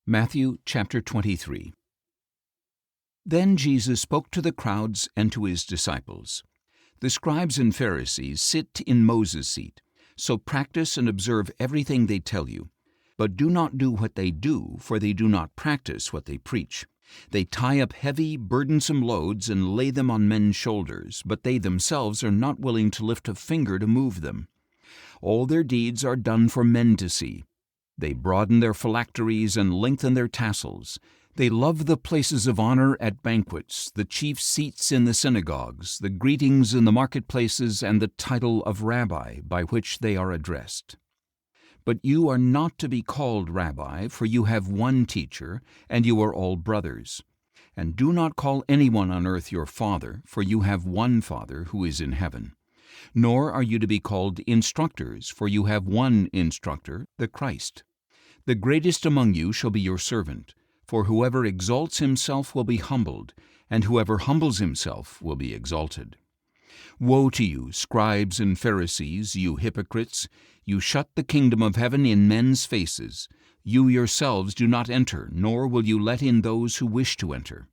Matthew chapter 23. Then Jesus spoke to the crowds and to his disciples. The scribes and Pharisees sit in Moses' seat, so practice and observe everything they tell you. But do not do what they do, for they do not practice what they preach. They tie up heavy, burdensome loads and lay them on men's shoulders, but they themselves are not willing to lift a finger to move them. All their deeds are done for men to see. They broaden their phylacteries and lengthen their tassels. They love the places of honor at banquets, the chief seats in the synagogues, the greetings in the marketplaces, and the title of Rabbi by which they are addressed. But you are not to be called Rabbi, for you have one teacher, and you are all brothers. And do not call anyone on earth your father, for you have one Father who is in heaven. Nor are you to be called instructors, for you have one instructor, the Christ. The greatest among you shall be your servant, for whoever exalts himself will be humbled, and whoever humbles himself will be exalted. Woe to you, scribes and Pharisees, you hypocrites! You shut the kingdom of heaven in men's faces. You yourselves do not enter, nor will you let in those who wish to enter.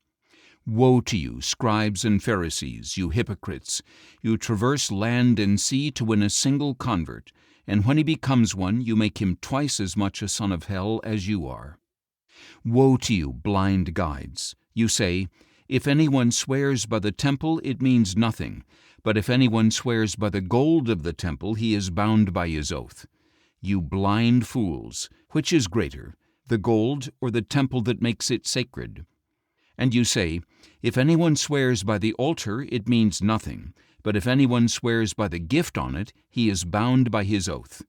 Woe to you, scribes and Pharisees, you hypocrites! You traverse land and sea to win a single convert, and when he becomes one, you make him twice as much a son of hell as you are. Woe to you, blind guides! You say, if anyone swears by the temple, it means nothing, but if anyone swears by the gold of the temple, he is bound by his oath. You blind fools! Which is greater, the gold or the temple that makes it sacred? And you say, if anyone swears by the altar, it means nothing, but if anyone swears by the gift on it, he is bound by his oath.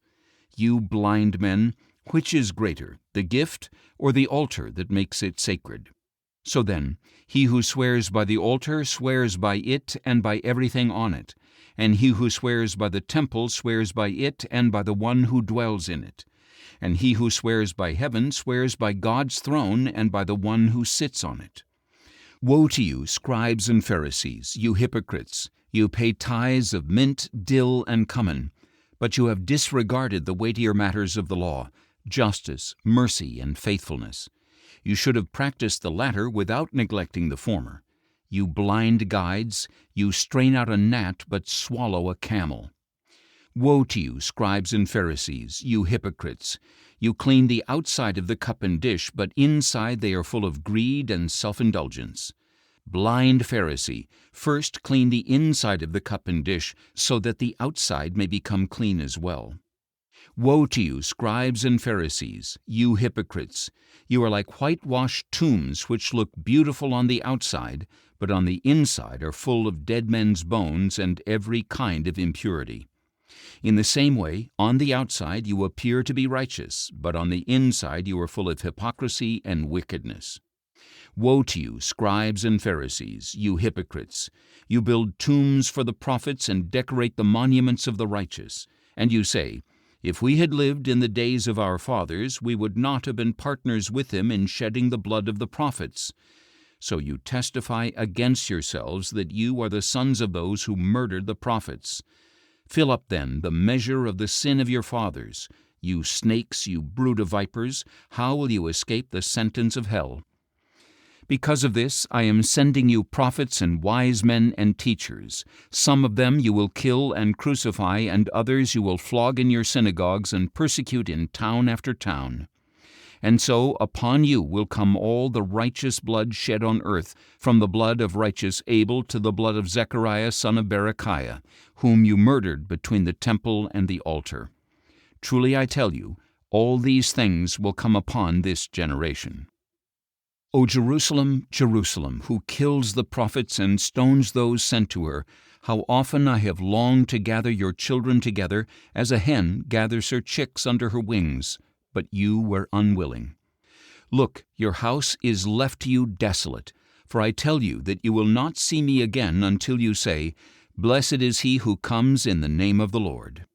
You blind men! Which is greater, the gift or the altar that makes it sacred? So then, he who swears by the altar swears by it and by everything on it, and he who swears by the temple swears by it and by the one who dwells in it. And he who swears by heaven swears by God's throne and by the one who sits on it. Woe to you, scribes and Pharisees, you hypocrites! You pay tithes of mint, dill, and cumin, but you have disregarded the weightier matters of the law, justice, mercy, and faithfulness. You should have practiced the latter without neglecting the former. You blind guides, you strain out a gnat but swallow a camel. Woe to you, scribes and Pharisees, you hypocrites! You clean the outside of the cup and dish, but inside they are full of greed and self-indulgence. Blind Pharisee, first clean the inside of the cup and dish, so that the outside may become clean as well. Woe to you, scribes and Pharisees, you hypocrites! You are like whitewashed tombs which look beautiful on the outside, but on the inside are full of dead men's bones and every kind of impurity. In the same way, on the outside you appear to be righteous, but on the inside you are full of hypocrisy and wickedness. Woe to you, scribes and Pharisees, you hypocrites! You build tombs for the prophets and decorate the monuments of the righteous. And you say, if we had lived in the days of our fathers, we would not have been partners with them in shedding the blood of the prophets. So you testify against yourselves that you are the sons of those who murdered the prophets. Fill up, then, the measure of the sin of your fathers. You snakes, you brood of vipers, how will you escape the sentence of hell? Because of this, I am sending you prophets and wise men and teachers. Some of them you will kill and crucify, and others you will flog in your synagogues and persecute in town after town. And so upon you will come all the righteous blood shed on earth, from the blood of righteous Abel to the blood of Zechariah son of Berechiah, whom you murdered between the temple and the altar. Truly I tell you, all these things will come upon this generation. O Jerusalem, Jerusalem, who kills the prophets and stones those sent to her, how often I have longed to gather your children together, as a hen gathers her chicks under her wings, but you were unwilling. Look, your house is left to you desolate, for I tell you that you will not see me again until you say, Blessed is he who comes in the name of the Lord.